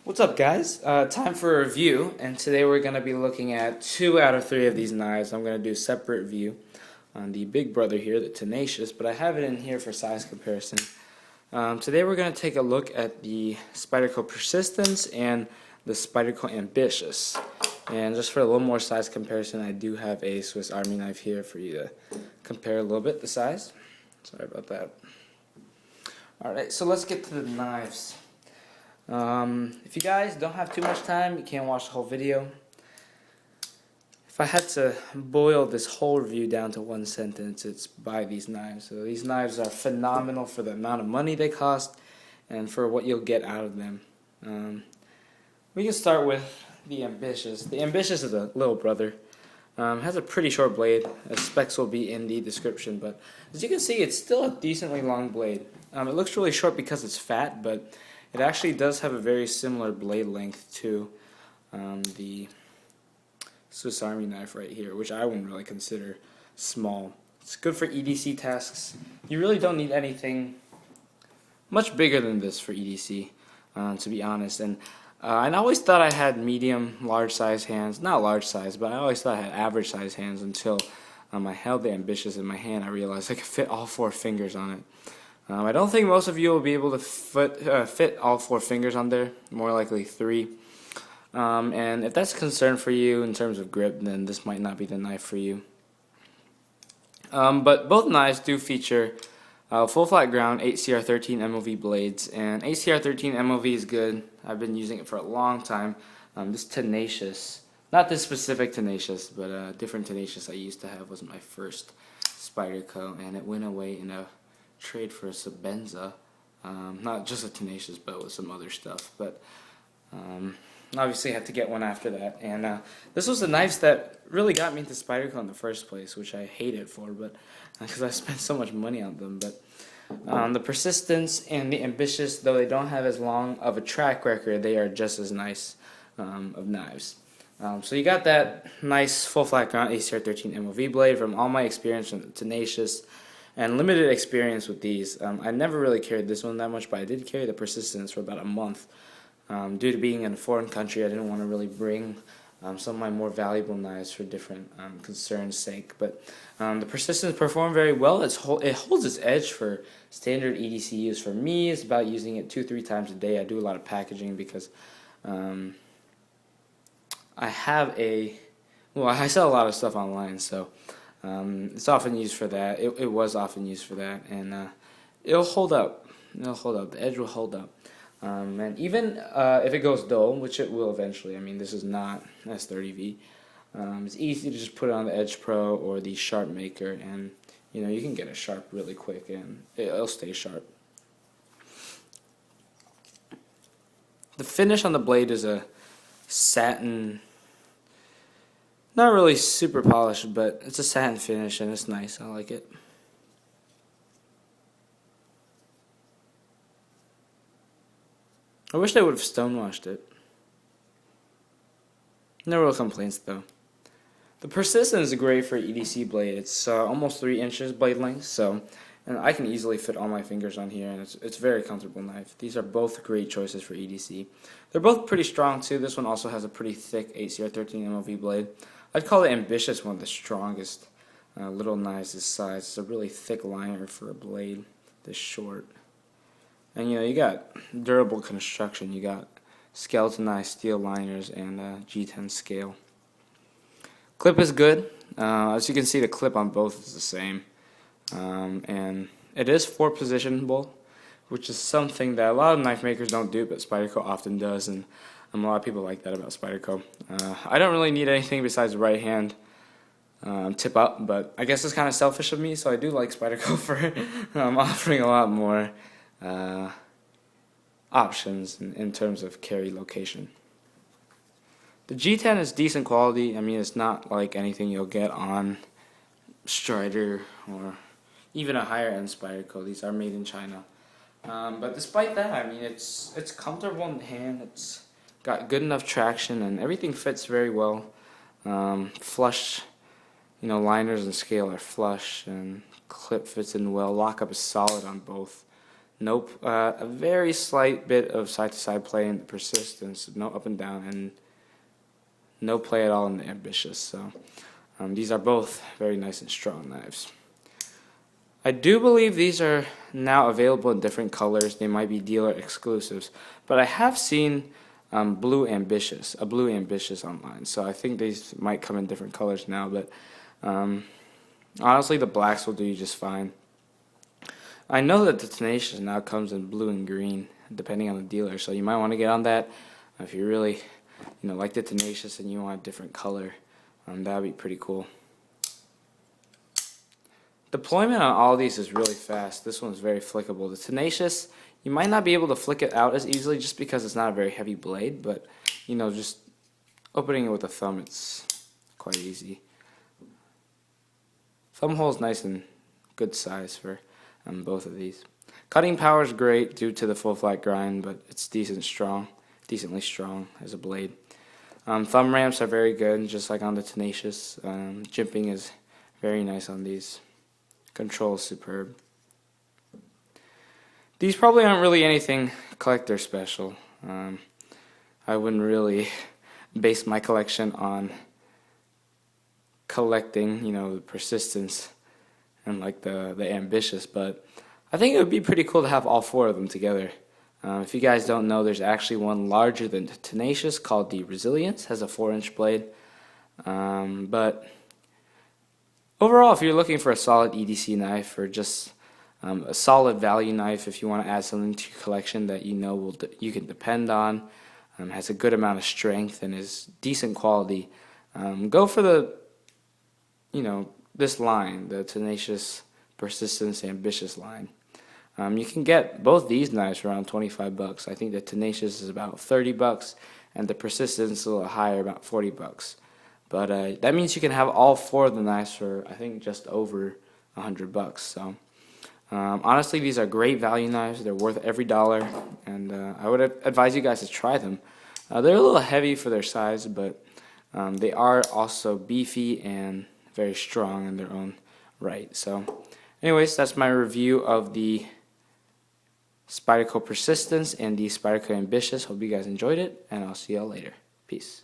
What's up, guys? Time for a review, and today we're going to be looking at 2 out of 3 of these knives. I'm going to do a separate review on the big brother here, the Tenacious, but I have it in here for size comparison. Today we're going to take a look at the Spyderco Persistence and the Spyderco Ambitious. And just for a little more size comparison, I do have a Swiss Army knife here for you to compare a little bit the size. Sorry about that. Alright, so let's get to the knives. If you guys don't have too much time, you can't watch the whole video. If I had to boil this whole review down to one sentence, it's buy these knives. So these knives are phenomenal for the amount of money they cost and for what you'll get out of them. We can start with the Ambitious. The Ambitious is a little brother. Has a pretty short blade. Specs will be in the description, but as you can see, it's still a decently long blade. It looks really short because it's fat, but it actually does have a very similar blade length to the Swiss Army knife right here, which I wouldn't really consider small. It's good for EDC tasks. You really don't need anything much bigger than this for EDC, to be honest. And I always thought I had medium, large size hands. Not large size, but I always thought I had average size hands until I held the Ambitious in my hand. I realized I could fit all 4 fingers on it. I don't think most of you will be able to fit all 4 fingers on there, more likely 3. And if that's a concern for you in terms of grip, then this might not be the knife for you. But both knives do feature full flat ground 8CR13 MOV blades, and 8CR13 MOV is good. I've been using it for a long time. This Tenacious, not this specific Tenacious, but a different Tenacious I used to have was my first Spyderco, and it went away in a trade for a Sebenza, not just a Tenacious, but with some other stuff. But obviously, I had to get one after that. And this was the knives that really got me into Spyderco in the first place, which I hate it for, but because I spent so much money on them. But the Persistence and the Ambitious, though they don't have as long of a track record, they are just as nice of knives. So you got that nice full flat ground ACR13 MOV blade. From all my experience from the Tenacious and limited experience with these, I never really carried this one that much, but I did carry the Persistence for about a month. Due to being in a foreign country, I didn't want to really bring some of my more valuable knives for different concerns' sake. But the Persistence performed very well. It holds its edge for standard EDC use. For me, it's about using it 2-3 times a day. I do a lot of packaging because I sell a lot of stuff online, so it's often used for that. It was often used for that, and it'll hold up. It'll hold up. The edge will hold up. And even if it goes dull, which it will eventually, I mean, this is not S30V, it's easy to just put it on the Edge Pro or the Sharp Maker, and you can get it sharp really quick, and it'll stay sharp. The finish on the blade is a satin, not really super polished, but it's a satin finish, and it's nice. I like it. I wish they would have stonewashed it. No real complaints, though. The Persistence is great for EDC blade. It's almost 3 inches blade length, and I can easily fit all my fingers on here, and it's a very comfortable knife. These are both great choices for EDC. They're both pretty strong, too. This one also has a pretty thick 8CR13 MOV blade. I'd call the Ambitious one of the strongest little knives this size. It's a really thick liner for a blade this short. And you got durable construction. You got skeletonized steel liners and G10 scale. Clip is good. As you can see, the clip on both is the same. And it is 4-positionable, which is something that a lot of knife makers don't do, but Spyderco often does, and a lot of people like that about Spyderco. I don't really need anything besides the right hand tip up, but I guess it's kind of selfish of me, so I do like Spyderco for offering a lot more options in terms of carry location. The G10 is decent quality. I mean, it's not like anything you'll get on Strider or even a higher end Spyderco. These are made in China. But despite that, I mean, it's comfortable in the hand. It's got good enough traction, and everything fits very well. Flush, liners and scale are flush, and clip fits in well. Lockup is solid on both Nope. A very slight bit of side-to-side play in the persistence, no up and down, and no play at all in the ambitious. So these are both very nice and strong knives. I do believe these are now available in different colors. They might be dealer exclusives, but I have seen a blue ambitious online. So I think these might come in different colors now, but honestly, the blacks will do you just fine. I know that the Tenacious now comes in blue and green, depending on the dealer. So you might want to get on that if you really, like the Tenacious and you want a different color. That would be pretty cool. Deployment on all of these is really fast. This one's very flickable. The Tenacious, you might not be able to flick it out as easily just because it's not a very heavy blade, but just opening it with a thumb, it's quite easy. Thumb hole is nice and good size for both of these. Cutting power is great due to the full flat grind, but it's decently strong as a blade. Thumb ramps are very good, just like on the Tenacious. Jimping is very nice on these. Control is superb. These probably aren't really anything collector special. I wouldn't really base my collection on collecting, the persistence and like the ambitious, but I think it would be pretty cool to have all four of them together. If you guys don't know, there's actually one larger than the Tenacious called the Resilience, has a 4-inch blade. But overall, if you're looking for a solid EDC knife or just a solid value knife, if you want to add something to your collection that you can depend on, has a good amount of strength and is decent quality, go for this line, the Tenacious, Persistence, Ambitious line. You can get both these knives for around 25 bucks. I think the Tenacious is about 30 bucks and the Persistence is a little higher, about 40 bucks. But that means you can have all four of the knives for, I think, just over 100 bucks. So honestly, these are great value knives. They're worth every dollar, and I would advise you guys to try them. They're a little heavy for their size, but they are also beefy and very strong in their own right. So anyways, that's my review of the Spyderco Persistence and the Spyderco Ambitious. Hope you guys enjoyed it, and I'll see y'all later. Peace.